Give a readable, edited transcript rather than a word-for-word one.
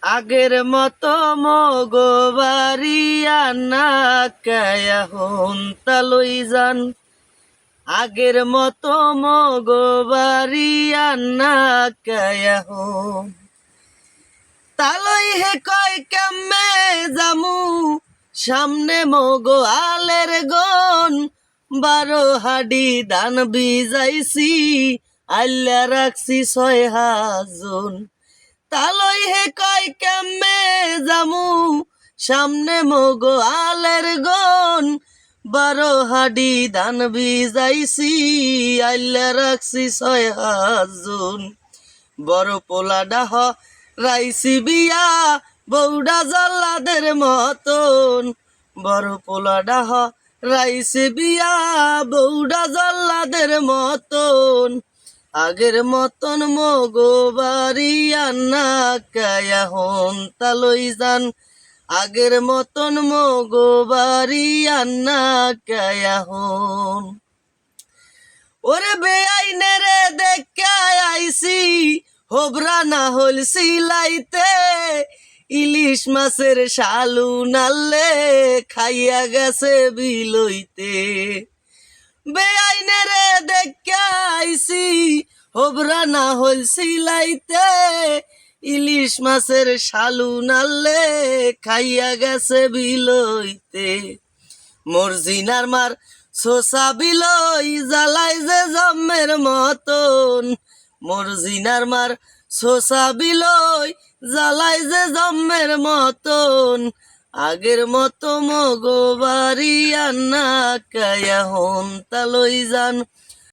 আগের মতো মগবাড়ি আনা কায়া হন তালই যান। আগের মতো মগবাড়ি আনা কায়া হন তালই হে কয় কেমে জামু সামনে মগো আলের গন। 12 হাডি ধান বিজাইছি আল্লা রাখছি 6 হাজন। তালই হে কয় কেমে জামু সামনে মগো আলের গন। 12 হাডি ধান বিজাইছি আল্লা রাখছি 6 হাজন। বড় পোলা ডাহ রাইসি বিয়া বৌডা জল্লাদের মতন। বড় পোলা ডাহ রাইসি বিয়া বৌডা জল্লাদের মতন। আগের মতন মগো বাড়ি আন্না কায়া হন তালই যান। আগের মতন মগো বাড়ি আন্না কায়া হন। ওরে বেআইনে রে দেখা আইসি হোবরা না হল সিলাইতে। ইলিশ মাছের শালু নাললে খাইয়া গেছে বিলইতে। বেআইনে রে দেখা আইসি হোবরা না হল সিলাইতে। ইলিশ মাছের শালু নাললে খাইয়া গেছে বিলইতে। মর্জিনার মার সোসা বিলই জ্বালাই যে জম্মের মতন। মর্জিনার মার সোসা বিলই জ্বালাই যে জম্মের মতন। আগের মতো মগো বাড়ি আন্না কায়া হন তালই যান।